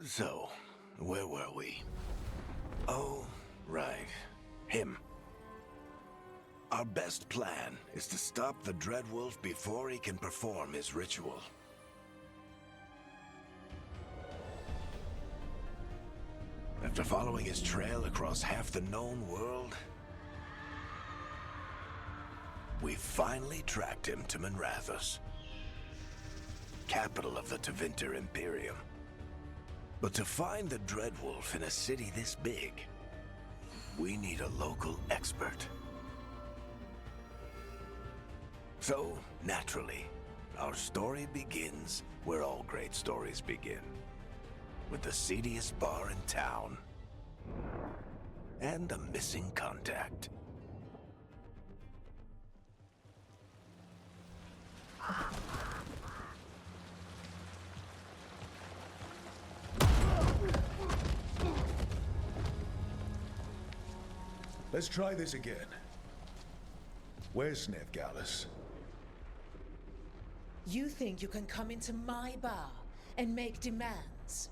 So, where were we? Oh, right. Him. Our best plan is to stop the Dreadwolf before he can perform his ritual. After following his trail across half the known world, we finally tracked him to Minrathous, capital of the Tevinter Imperium. But to find the Dreadwolf in a city this big, we need a local expert. So, naturally, our story begins where all great stories begin. With the seediest bar in town. And a missing contact. Let's try this again. Where's Veilguard? You think you can come into my bar and make demands?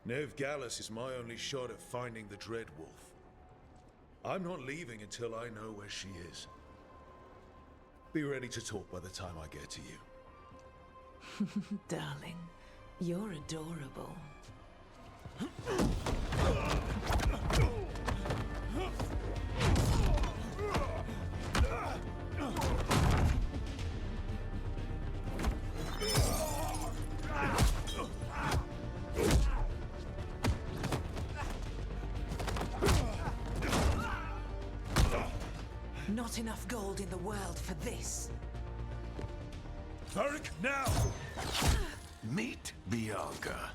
Veilguard is my only shot at finding the Dreadwolf. I'm not leaving until I know where she is. Be ready to talk by the time I get to you. Darling, you're adorable. Not enough gold in the world for this. Varric, now! Meet Bianca.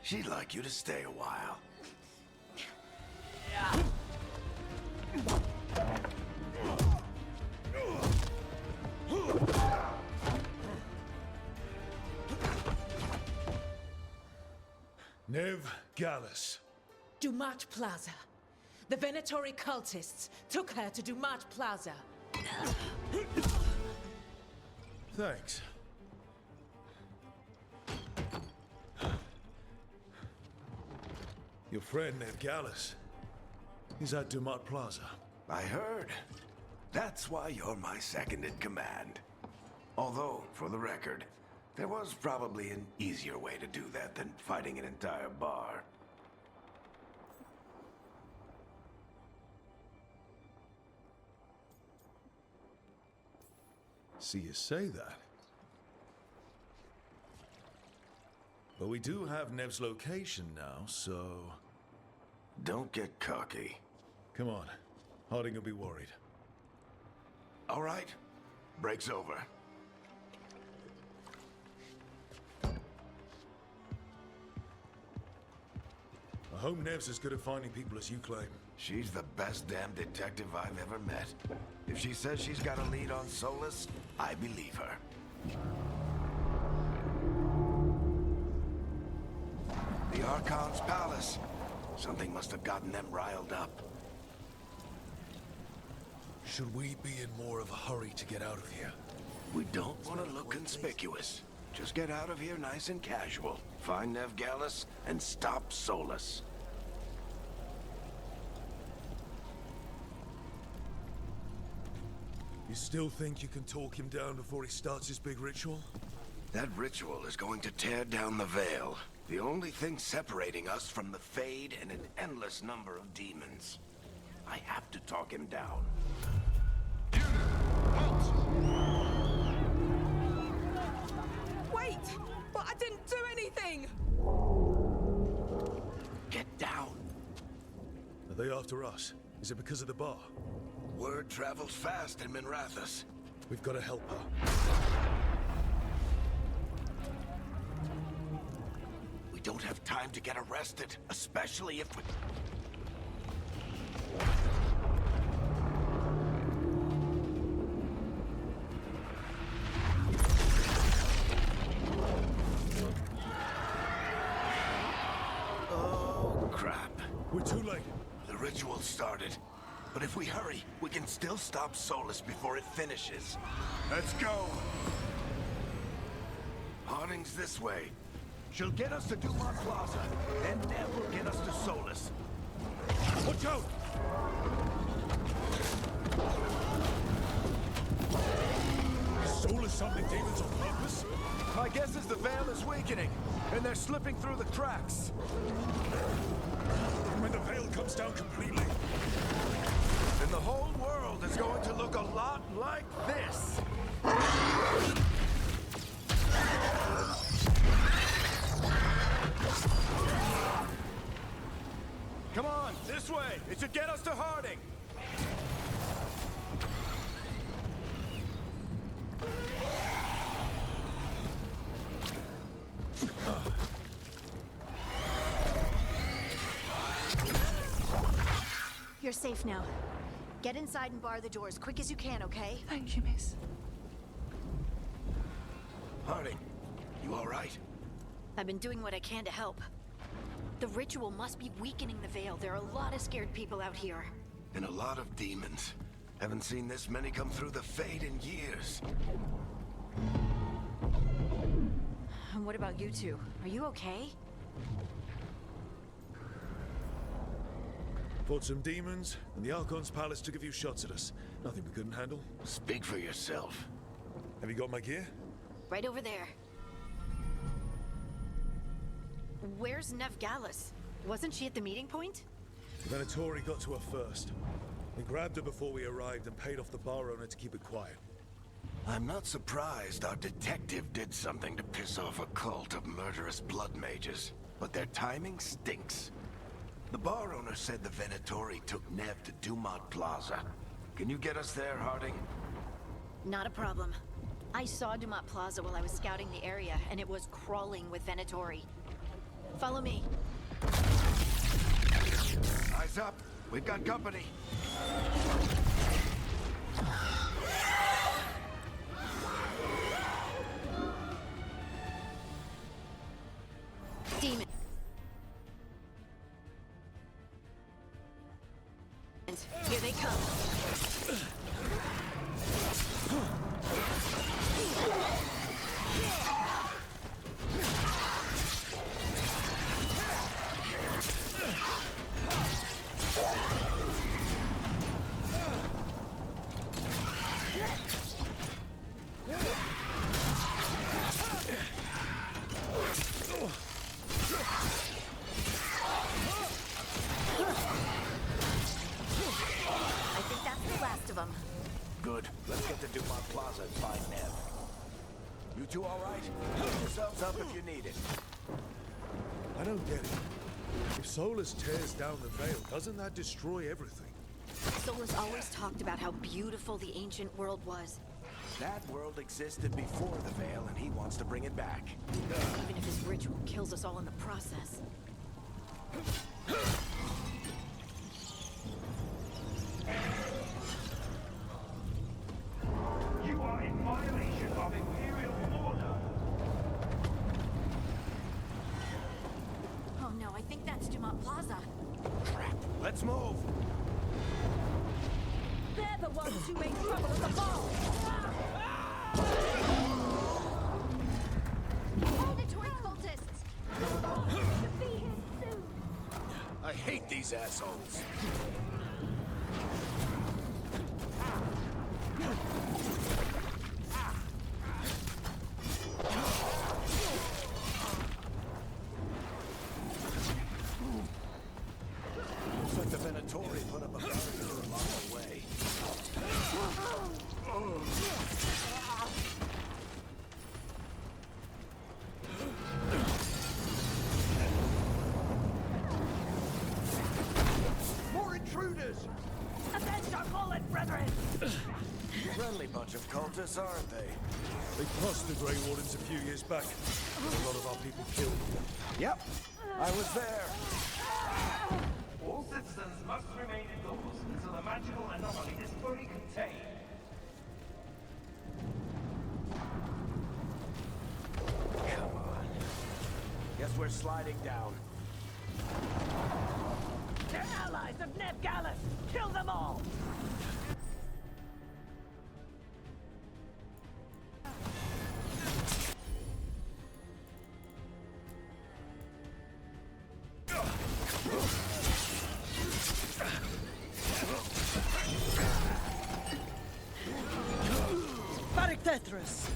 She'd like you to stay a while. Veilguard. Dumat Plaza. The Venatori cultists took her to Dumat Plaza. Thanks. Your friend Veilguard is at Dumat Plaza. I heard. That's why you're my second in command. Although, for the record, there was probably an easier way to do that than fighting an entire bar. See you say that. But we do have Nev's location now, so... Don't get cocky. Come on. Harding will be worried. All right. Break's over. I hope Nev's as good at finding people as you claim. She's the best damn detective I've ever met. If she says she's got a lead on Solus, I believe her. The Archon's palace. Something must have gotten them riled up. Should we be in more of a hurry to get out of here? We don't want to look conspicuous. Just get out of here nice and casual. Find Veilguard and stop Solus. You still think you can talk him down before he starts his big ritual? That ritual is going to tear down the Veil. The only thing separating us from the Fade and an endless number of demons. I have to talk him down. Wait! But I didn't do anything! Get down. Are they after us? Is it because of the bar? Word travels fast in Minrathous. We've got to help her. We don't have time to get arrested, especially if we... Oh, crap. We're too late. The ritual started. But if we hurry, we can still stop Solus before it finishes. Let's go! Harding's this way. She'll get us to Dumont Plaza, and Nev will get us to Solus. Watch out! Is Solus summoning demons on purpose? My guess is the Veil is weakening, and they're slipping through the cracks. When the Veil comes down completely, And the whole world is going to look a lot like this. Come on, this way. It should get us to Harding. You're safe now. Get inside and bar the doors quick as you can, okay? Thank you, miss. Harding, you all right? I've been doing what I can to help. The ritual must be weakening the Veil. There are a lot of scared people out here. And a lot of demons. Haven't seen this many come through the Fade in years. And what about you two? Are you okay? fought some demons, and the Archon's palace took a few shots at us. Nothing we couldn't handle. Speak for yourself. Have you got my gear? Right over there. Where's Nev Gallus? Wasn't she at the meeting point? The Venatori got to her first. We grabbed her before we arrived and paid off the bar owner to keep it quiet. I'm not surprised our detective did something to piss off a cult of murderous blood mages, but their timing stinks. The bar owner said the Venatori took Nev to Dumont Plaza. Can you get us there, Harding? Not a problem. I saw Dumont Plaza while I was scouting the area, and it was crawling with Venatori. Follow me. Eyes up. We've got company. Demon. Here they come. I think that's the last of them. Good. Let's get to Dumont Plaza and find Nev. You two all right? Put yourselves up if you need it. I don't get it. If Solus tears down the Veil, doesn't that destroy everything? Solus always talked about how beautiful the ancient world was. That world existed before the Veil, and he wants to bring it back. Even if his ritual kills us all in the process. You are in violation of Imperial order. Oh no, I think that's Dumont Plaza. Crap. Let's move. They're the ones who made trouble at the ball! Auditory cultists! Defeat him soon! I hate these assholes. Looks like the Venatori put up a barrier along the way. More intruders! Avenge our fallen brethren! Friendly bunch of cultists, aren't they? They crossed the Grey Wardens a few years back. A lot of our people killed. Yep. I was there. All citizens must remain indoors until the magical anomaly is fully contained. Come on. Guess we're sliding down. They're allies of Ned Gallus! Kill them all! Tetris.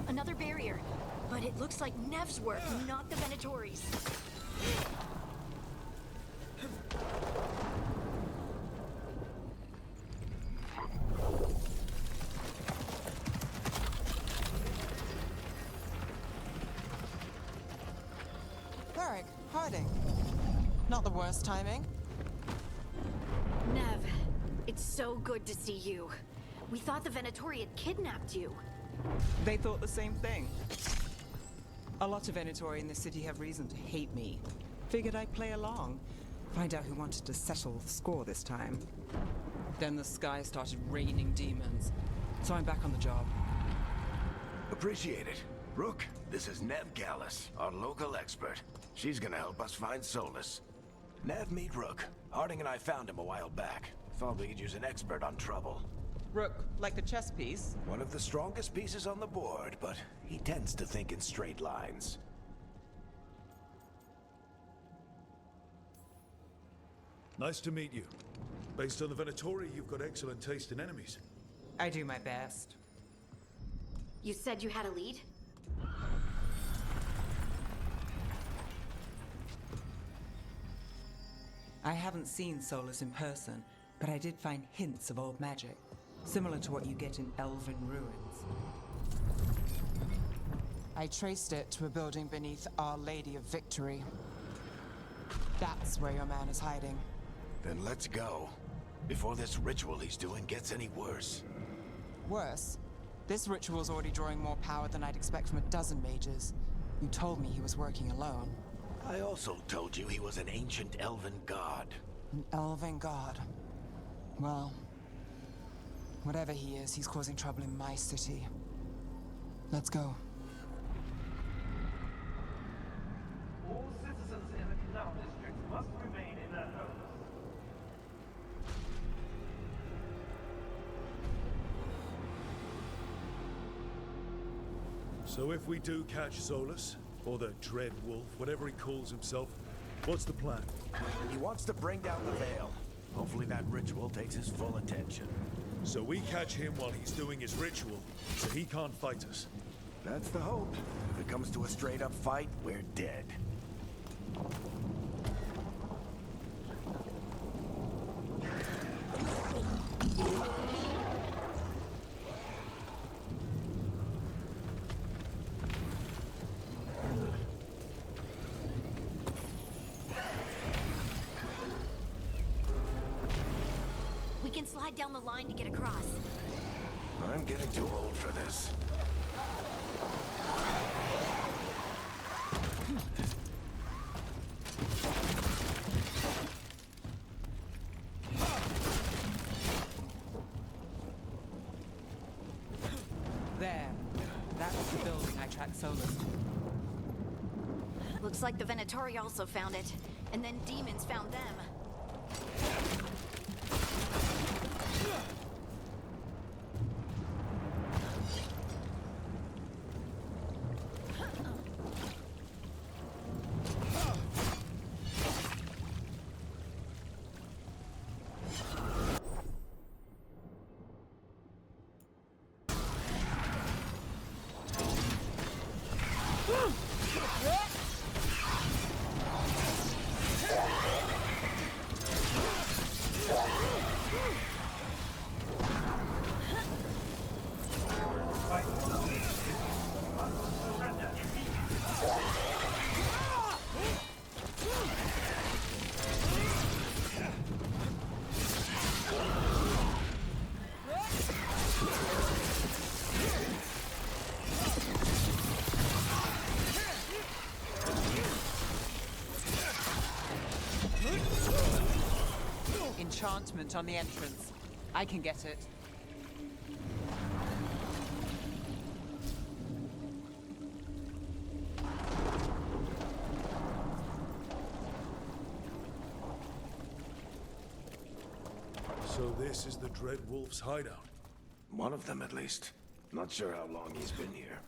Another barrier. But it looks like Nev's work, not the Venatori's. Varric, hiding. Not the worst timing. Nev, it's so good to see you. We thought the Venatori had kidnapped you. They thought the same thing. A lot of Venatori in the city have reason to hate me. Figured I'd play along. Find out who wanted to settle the score this time. Then the sky started raining demons. So I'm back on the job. Appreciate it. Rook, this is Nev Gallus, our local expert. She's gonna help us find Solus. Nev, meet Rook. Harding and I found him a while back. Thought we could use an expert on trouble. Rook, like the chess piece? One of the strongest pieces on the board, but he tends to think in straight lines. Nice to meet you. Based on the Venatori, you've got excellent taste in enemies. I do my best. You said you had a lead? I haven't seen Solus in person, but I did find hints of old magic, similar to what you get in elven ruins. I traced it to a building beneath Our Lady of Victory. That's where your man is hiding. Then let's go. Before this ritual he's doing gets any worse. Worse, this ritual's already drawing more power than I'd expect from a dozen mages. You told me he was working alone. I also told you he was an ancient elven god. An elven god. Well, whatever he is, he's causing trouble in my city. Let's go. All citizens in the Canal District must remain in their homes. So if we do catch Solus, or the Dread Wolf, whatever he calls himself, what's the plan? He wants to bring down the veil. Hopefully that ritual takes his full attention. So we catch him while he's doing his ritual, so he can't fight us. That's the hope. If it comes to a straight-up fight, we're dead. We can slide down the line to get across. I'm getting too old for this. There. That was the building I tracked Solus to. Looks like the Venatori also found it. And then demons found them. enchantment on the entrance. I can get it. So this is the Dread Wolf's hideout. One of them, at least. Not sure how long he's been here.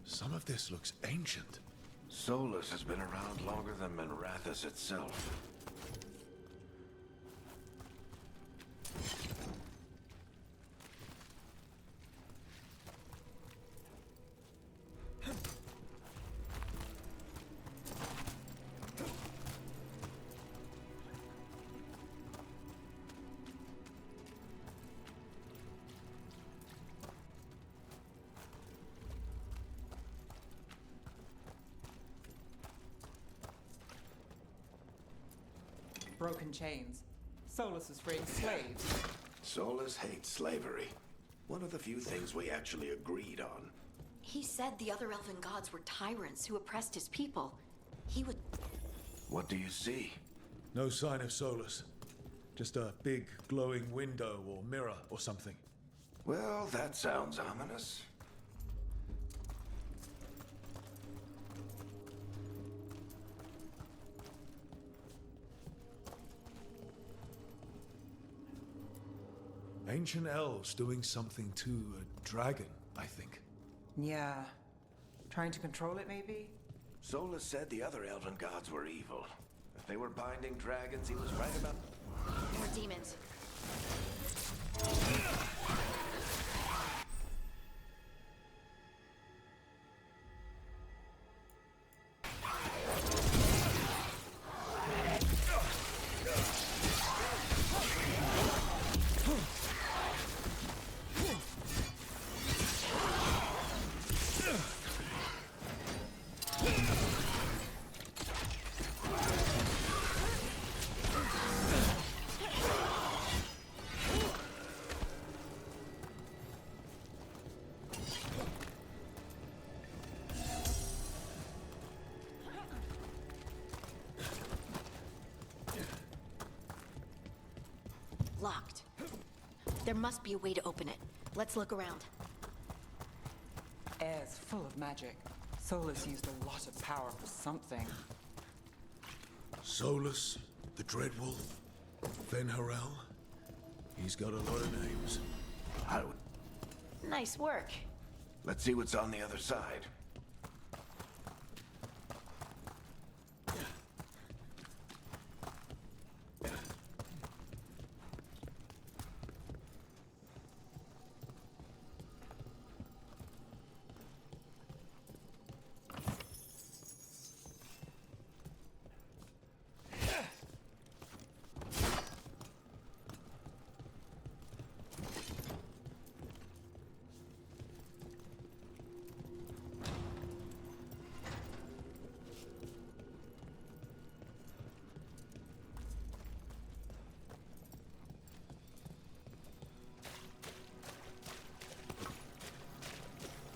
Some of this looks ancient. Solus has been around longer than Minrathous itself. Broken chains. Solus is freeing slaves. Solus hates slavery. One of the few things we actually agreed on. He said the other elven gods were tyrants who oppressed his people. He would... What do you see? No sign of Solus. Just a big glowing window or mirror or something. Well, that sounds ominous. Ancient elves doing something to a dragon, I think. Yeah. Trying to control it, maybe? Solus said the other elven gods were evil. If they were binding dragons, he was right about... More demons. Locked. There must be a way to open it. Let's look around. Air's full of magic. Solus used a lot of power for something. Solus, the Dread Wolf, Venharel. He's got a lot of names. I would... Nice work. Let's see what's on the other side.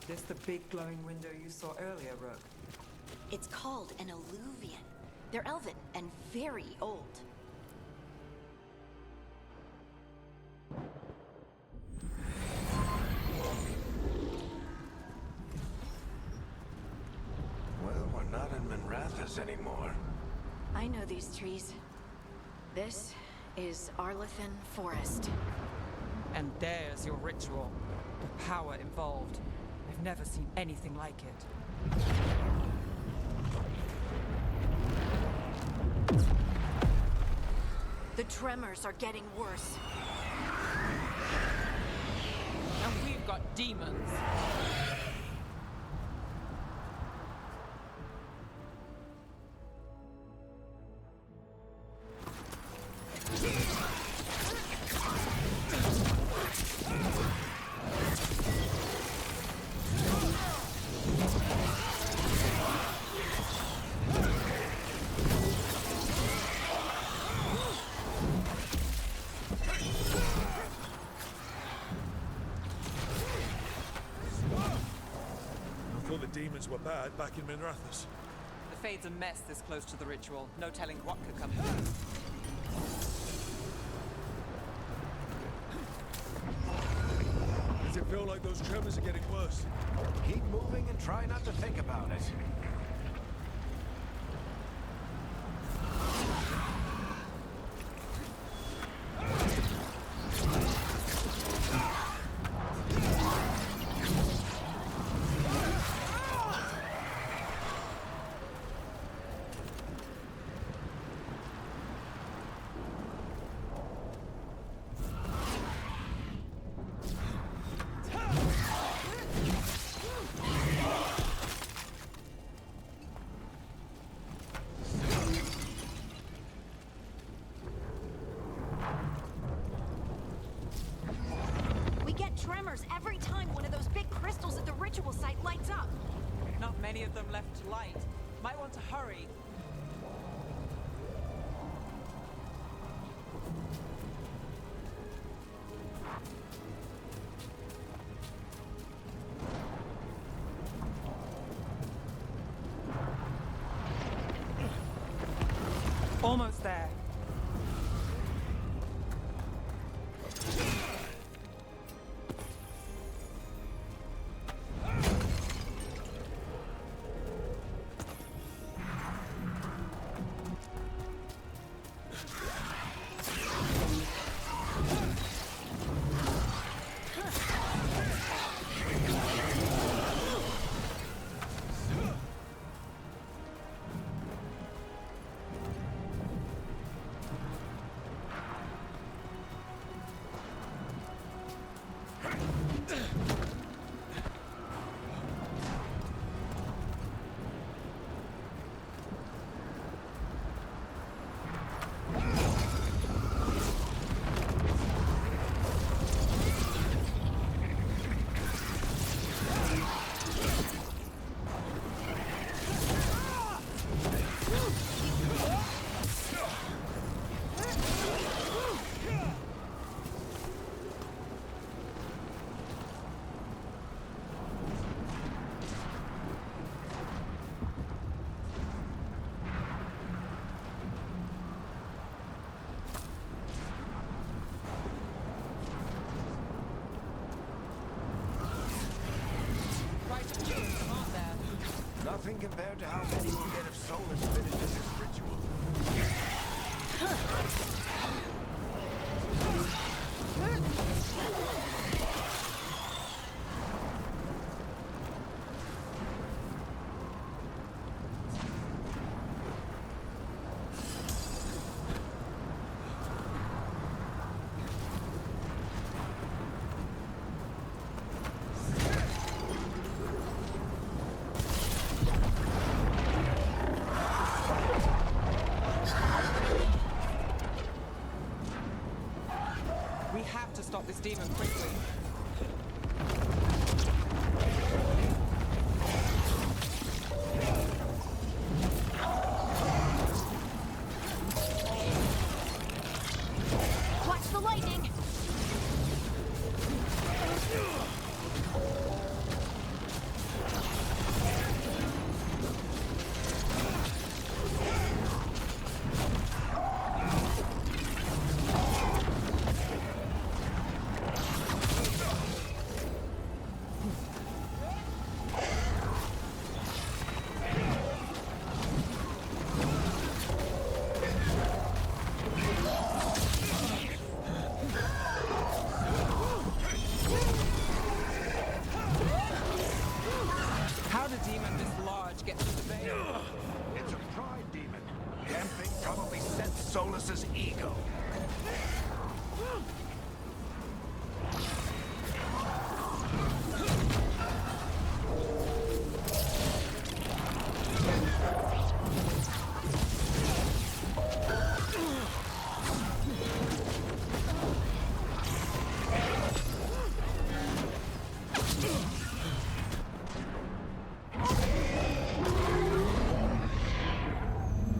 This the big glowing window you saw earlier, Rook? It's called an alluvian. They're elven and very old. Well, we're not in Minrathous anymore. I know these trees. This is Arlethan Forest. And there's your ritual. The power involved. I've never seen anything like it. The tremors are getting worse. And we've got demons. Demons were bad back in Minrathous. The Fade's a mess this close to the ritual. No telling what could come through. feel like those tremors are getting worse. Keep moving and try not to think about it. Tremors every time one of those big crystals at the ritual site lights up. Not many of them left to light. Might want to hurry. Almost there. Nothing compared to how many we'll get if Solus finishes his ritual. We have to stop this demon quickly. Watch the lightning! How did a demon this large get through the veil? It's a pride demon. Damn thing probably sensed Solus's ego.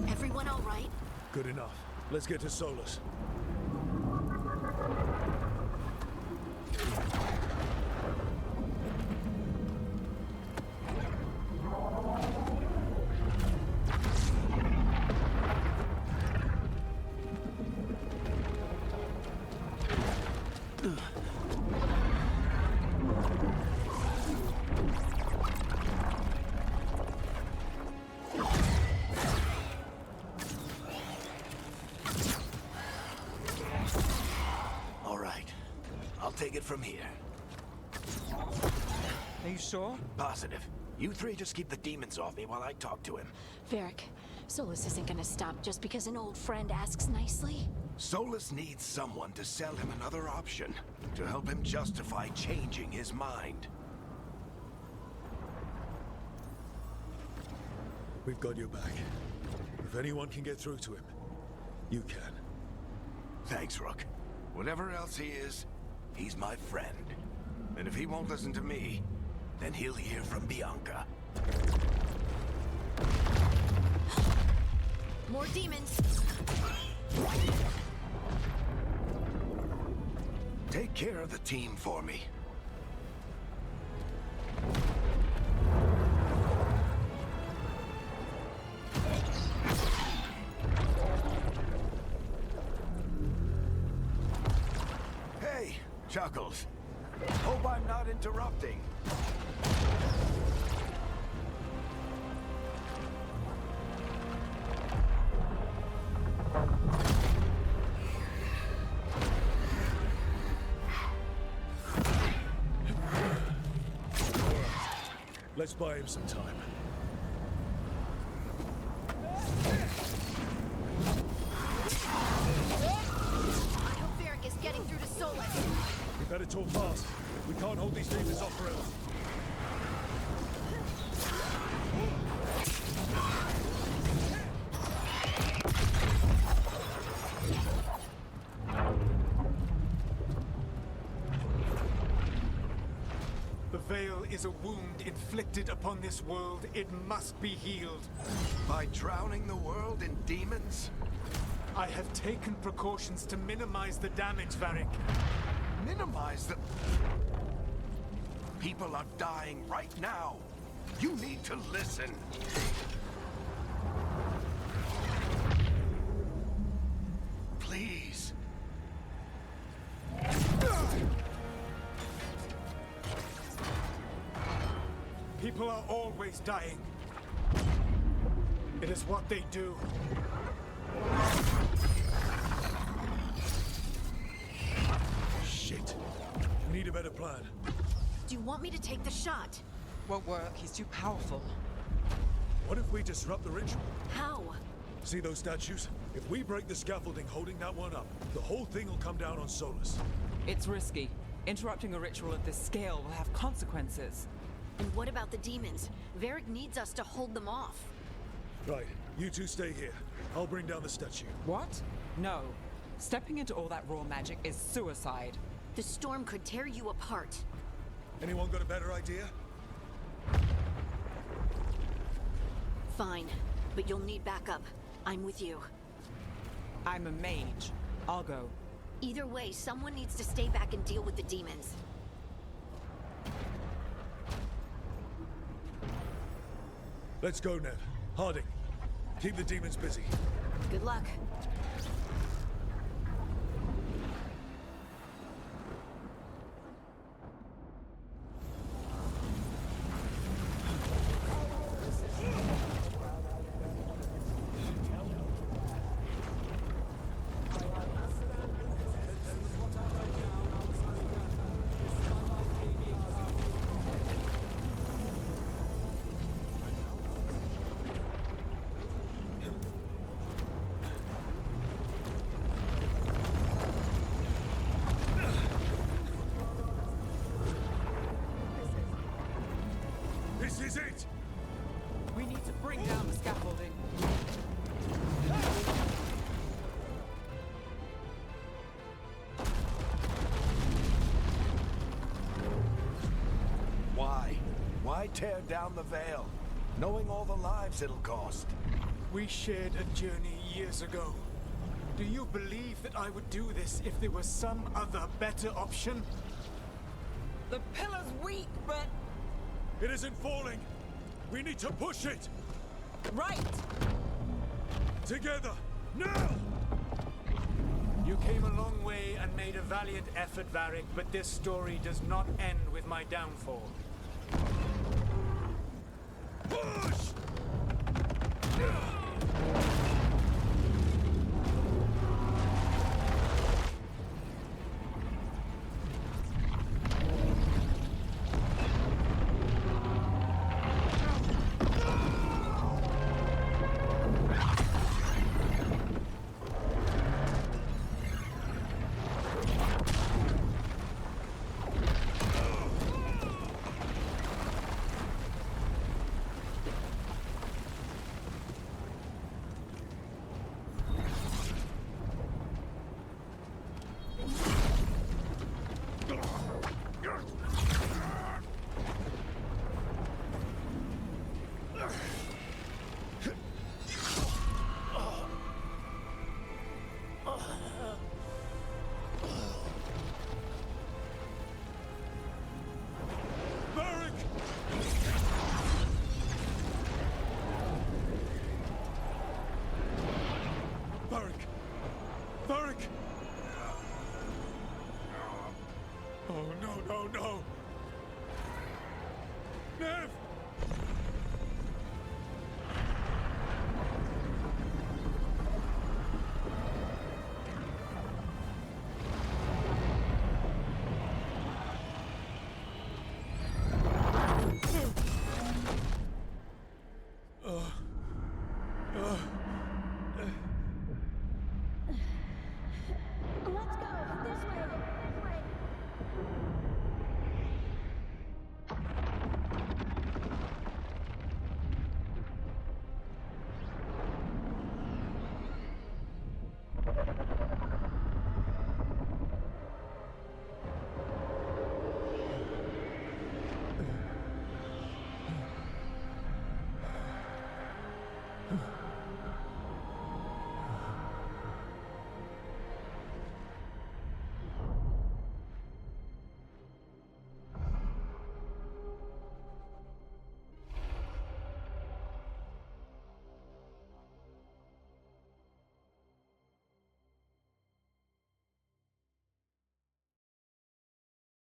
Everyone all right? Good enough. Let's get to Solus. take it from here. Are you sure? Positive. You three just keep the demons off me while I talk to him. Varric, Solus isn't gonna stop just because an old friend asks nicely. Solus needs someone to sell him another option, to help him justify changing his mind. We've got your back. If anyone can get through to him, you can. Thanks, Rook. Whatever else he is, he's my friend. And if he won't listen to me, then he'll hear from Bianca. More demons! Take care of the team for me. Hey, Chuckles. Hope I'm not interrupting. Let's buy him some time. I hope Varric is getting through to Solus. We better talk fast. We can't hold these demons off forever. The Veil is a wound inflicted upon this world. It must be healed. By drowning the world in demons? I have taken precautions to minimize the damage, Varric. Minimize the... People are dying right now. You need to listen. Please. People are always dying. It is what they do. Shit. We need a better plan. Do you want me to take the shot? Won't work. He's too powerful. What if we disrupt the ritual? How? See those statues? If we break the scaffolding holding that one up, the whole thing will come down on Solus. It's risky. Interrupting a ritual of this scale will have consequences. And what about the demons? Varric needs us to hold them off. Right, you two stay here. I'll bring down the statue. What? No. Stepping into all that raw magic is suicide. The storm could tear you apart. Anyone got a better idea? Fine, but you'll need backup. I'm with you. I'm a mage. I'll go. Either way, someone needs to stay back and deal with the demons. Let's go, Nev. Harding, keep the demons busy. Good luck. This is it! We need to bring down the scaffolding. Why? Why tear down the veil? Knowing all the lives it'll cost. We shared a journey years ago. Do you believe that I would do this if there was some other better option? The pillar's weak, but... It isn't falling! We need to push it! Right! Together! Now! You came a long way and made a valiant effort, Varric, but this story does not end with my downfall. Push! no, no! Nev! Let's go! This way! This way!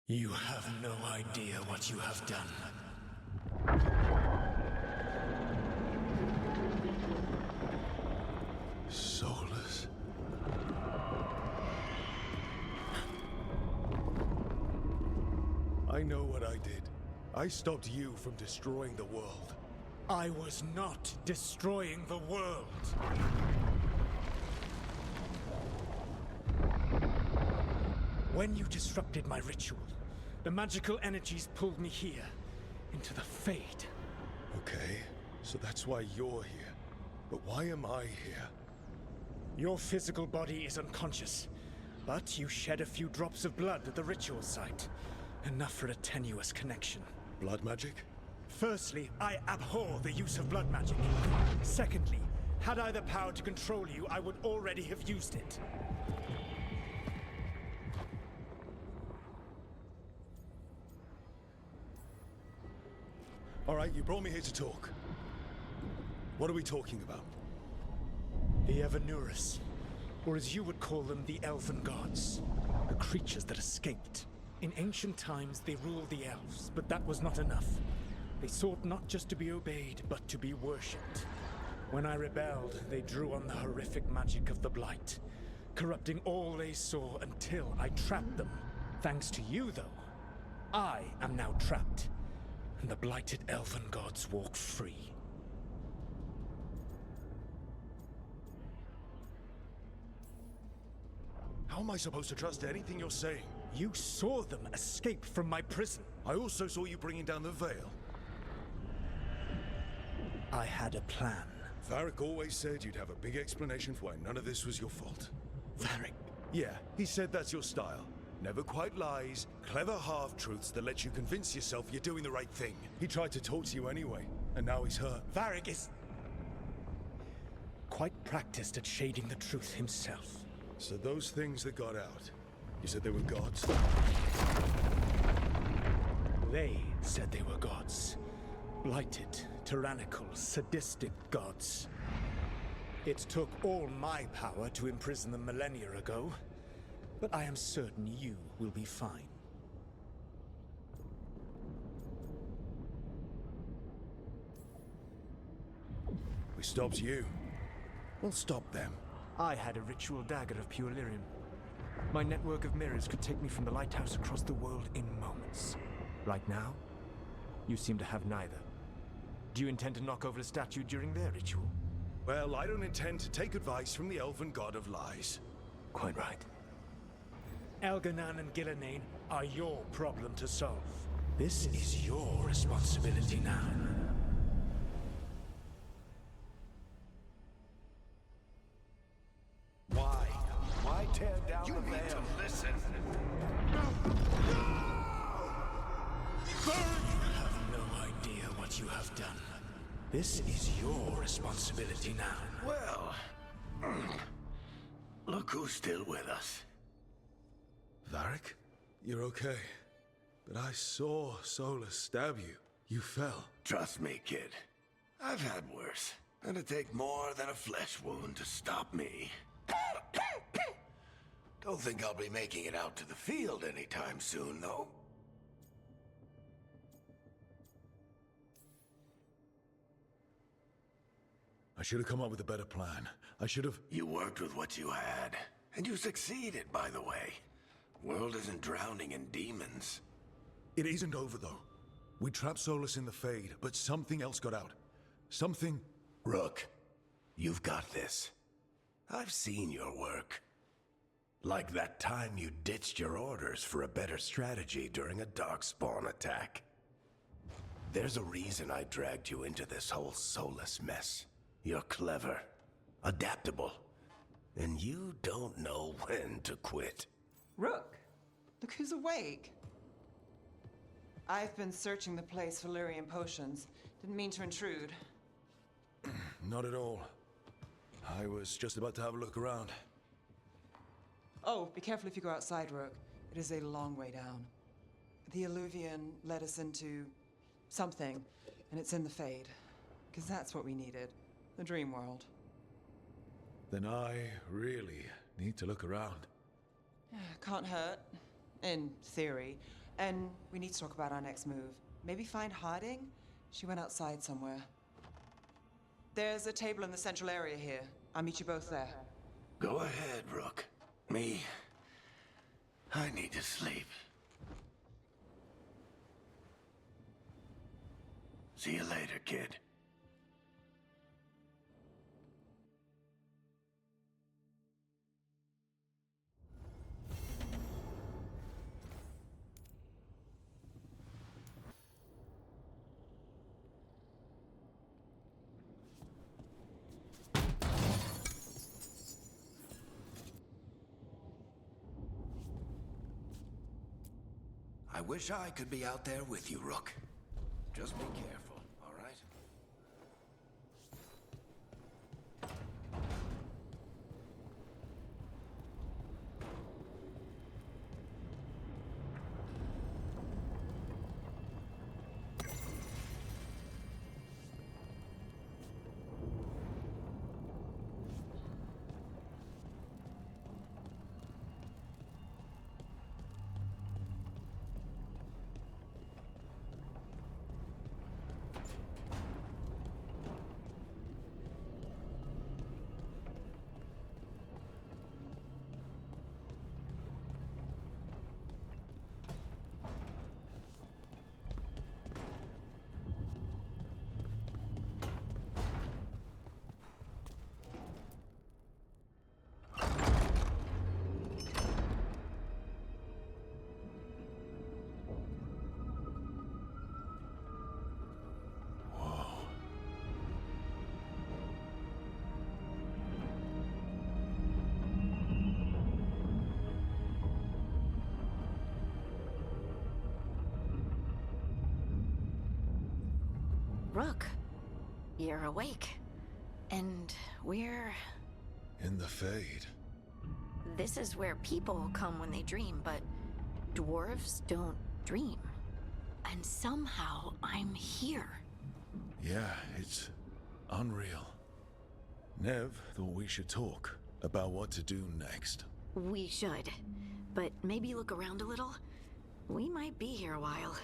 You have no idea what you have done. Soulless. I know what I did. I stopped you from destroying the world. I was not destroying the world. When you disrupted my ritual, the magical energies pulled me here, into the Fade. Okay, so that's why you're here. But why am I here? Your physical body is unconscious, but you shed a few drops of blood at the ritual site. Enough for a tenuous connection. Blood magic? Firstly, I abhor the use of blood magic. Secondly, had I the power to control you, I would already have used it. All right, you brought me here to talk. What are we talking about? The Evanurus, or as you would call them, the Elven Gods. The creatures that escaped. In ancient times, they ruled the elves, but that was not enough. They sought not just to be obeyed, but to be worshipped. When I rebelled, they drew on the horrific magic of the Blight, corrupting all they saw until I trapped them. Thanks to you, though, I am now trapped, and the blighted Elven Gods walk free. How am I supposed to trust anything you're saying? You saw them escape from my prison. I also saw you bringing down the veil. I had a plan. Varric always said you'd have a big explanation for why none of this was your fault. Varric. Yeah, he said that's your style. Never quite lies, clever half-truths that let you convince yourself you're doing the right thing. He tried to talk to you anyway, and now he's hurt. Varric is quite practiced at shading the truth himself. So those things that got out, you said they were gods? They said they were gods. Blighted, tyrannical, sadistic gods. It took all my power to imprison them millennia ago, but I am certain you will be fine. We stopped you. We'll stop them. I had a ritual dagger of pure lyrium. My network of mirrors could take me from the lighthouse across the world in moments. Right now, you seem to have neither. Do you intend to knock over a statue during their ritual? Well, I don't intend to take advice from the elven god of lies. Quite right. Elganan and Gillenane are your problem to solve. This is your responsibility now. Why? Why tear down the veil? You need to listen. You have no idea what you have done. This is your responsibility now. Well, look who's still with us. Varric? You're okay. But I saw Solus stab you. You fell. Trust me, kid. I've had worse. And it'd take more than a flesh wound to stop me. Don't think I'll be making it out to the field anytime soon, though. I should have come up with a better plan. I should have... You worked with what you had, and you succeeded, by the way. World isn't drowning in demons. It isn't over, though. We trapped Solus in the Fade, but something else got out. Something... Rook, you've got this. I've seen your work. Like that time you ditched your orders for a better strategy during a darkspawn attack. There's a reason I dragged you into this whole Solus mess. You're clever, adaptable, and you don't know when to quit. Rook, look who's awake. I've been searching the place for Lyrian potions. Didn't mean to intrude. Not at all. I was just about to have a look around. Oh, be careful if you go outside, Rook. It is a long way down. The Alluvian led us into something, and it's in the Fade. Because that's what we needed. The dream world. Then I really need to look around. Can't hurt. In theory. And we need to talk about our next move. Maybe find Harding? She went outside somewhere. There's a table in the central area here. I'll meet you both there. Go ahead, Rook. Me, I need to sleep. See you later, kid. I wish I could be out there with you, Rook. Just be careful, all right? Rook, you're awake. And we're... In the Fade. This is where people come when they dream, but dwarves don't dream. And somehow I'm here. Yeah, it's unreal. Nev thought we should talk about what to do next. We should. But maybe look around a little. We might be here a while.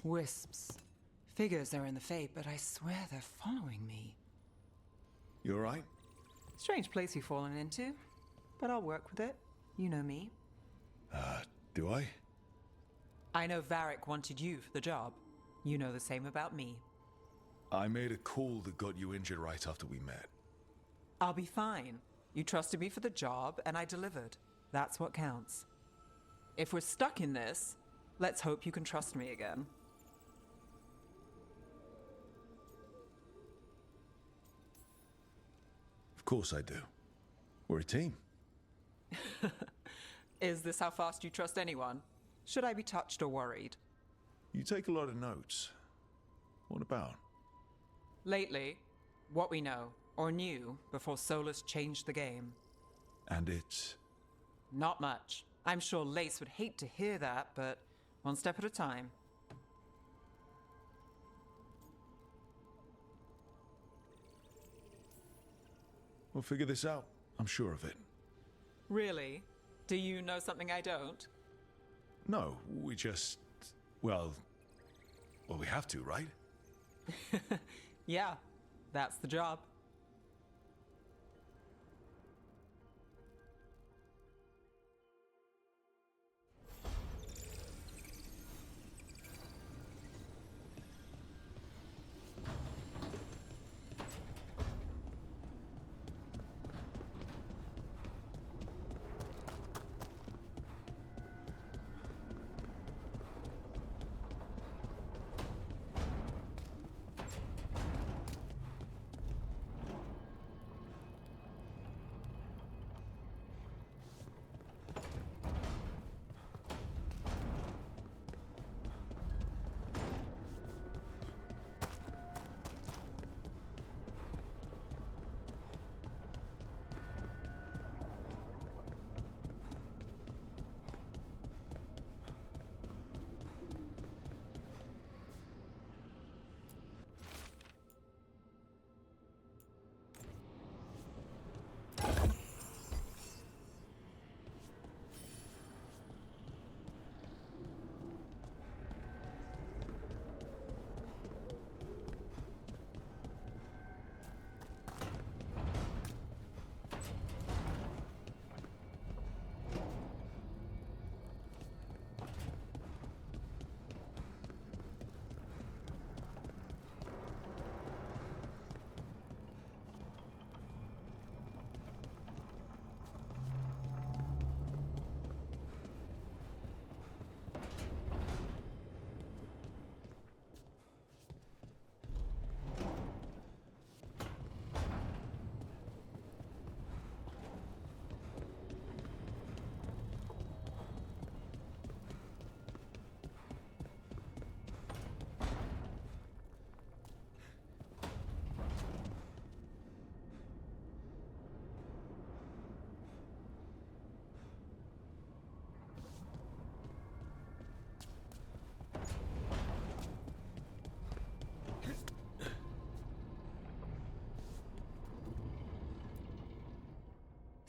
Wisps. Figures are in the Fate, but I swear they're following me. You alright? Strange place you've fallen into, but I'll work with it. You know me. Do I? I know Varric wanted you for the job. You know the same about me. I made a call that got you injured right after we met. I'll be fine. You trusted me for the job, and I delivered. That's what counts. If we're stuck in this, let's hope you can trust me again. Of course I do. We're a team. Is this how fast you trust anyone? Should I be touched or worried? You take a lot of notes. What about? Lately, what we know, or knew, before Solus changed the game. And it's... Not much. I'm sure Lace would hate to hear that, but one step at a time. We'll figure this out. I'm sure of it. Really? Do you know something I don't? No, we just... Well, we have to, right? Yeah, that's the job.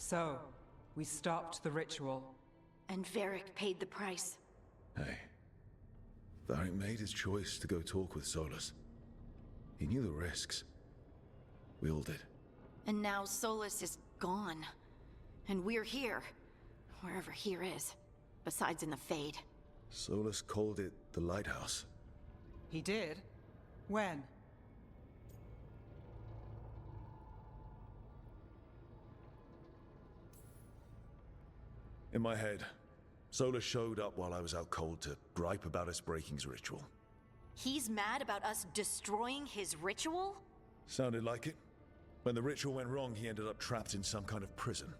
So, we stopped the ritual. And Varric paid the price. Hey. Varric made his choice to go talk with Solus. He knew the risks. We all did. And now Solus is gone. And we're here. Wherever here is. Besides in the Fade. Solus called it the Lighthouse. He did? When? In my head, Solus showed up while I was out cold to gripe about us breaking his ritual. He's mad about us destroying his ritual? Sounded like it. When the ritual went wrong, he ended up trapped in some kind of prison.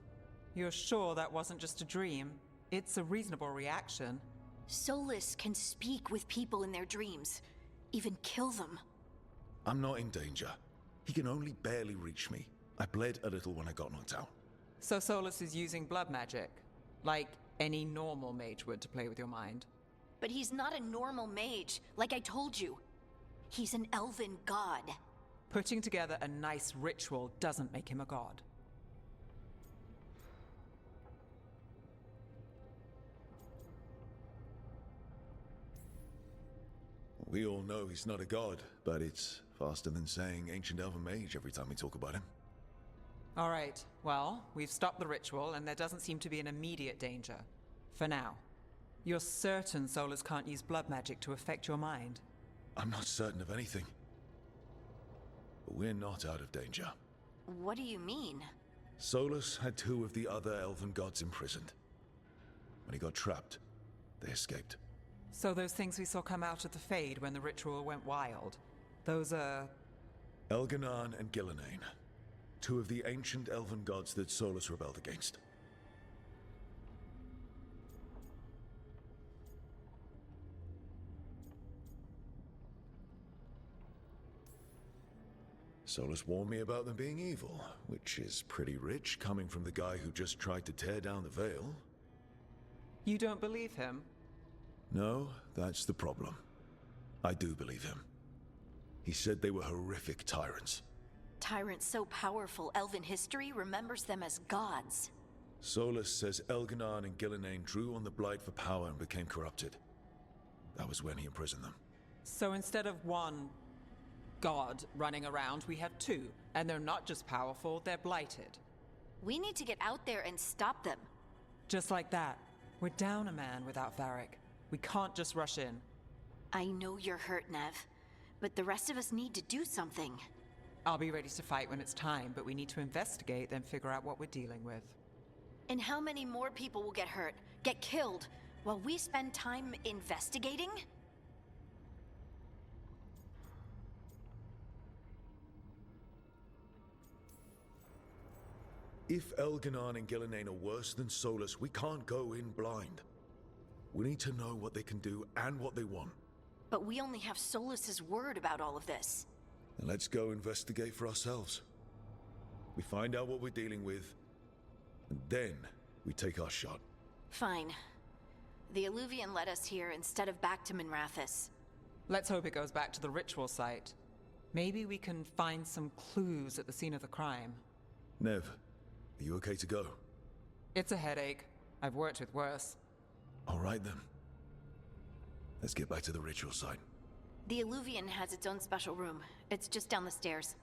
You're sure that wasn't just a dream? It's a reasonable reaction. Solus can speak with people in their dreams. Even kill them. I'm not in danger. He can only barely reach me. I bled a little when I got knocked out. So Solus is using blood magic? Like any normal mage would to play with your mind? But he's not a normal mage, like I told you. He's an elven god. Putting together a nice ritual doesn't make him a god. We all know he's not a god, but it's faster than saying ancient elven mage every time we talk about him. All right, well, we've stopped the ritual, and there doesn't seem to be an immediate danger. For now. You're certain Solus can't use blood magic to affect your mind? I'm not certain of anything. But we're not out of danger. What do you mean? Solus had 2 of the other elven gods imprisoned. When he got trapped, they escaped. So those things we saw come out of the Fade when the ritual went wild, those are... Elganan and Gillenane. 2 of the ancient elven gods that Solus rebelled against. Solus warned me about them being evil, which is pretty rich coming from the guy who just tried to tear down the veil. You don't believe him? No, that's the problem. I do believe him. He said they were horrific tyrants. Tyrants so powerful, elven history remembers them as gods. Solus says Elganan and Gillenane drew on the Blight for power and became corrupted. That was when he imprisoned them. So instead of one god running around, we have 2. And they're not just powerful, they're blighted. We need to get out there and stop them. Just like that. We're down a man without Varric. We can't just rush in. I know you're hurt, Nev, but the rest of us need to do something. I'll be ready to fight when it's time, but we need to investigate, then figure out what we're dealing with. And how many more people will get hurt, get killed, while we spend time investigating? If Elganan and Gillenane are worse than Solus, we can't go in blind. We need to know what they can do and what they want. But we only have Solus's word about all of this. Then let's go investigate for ourselves. We find out what we're dealing with, and then we take our shot. Fine. The Illuvian led us here instead of back to Minrathous. Let's hope it goes back to the ritual site. Maybe we can find some clues at the scene of the crime. Nev, are you okay to go? It's a headache. I've worked with worse. All right then. Let's get back to the ritual site. The Illuvian has its own special room. It's just down the stairs.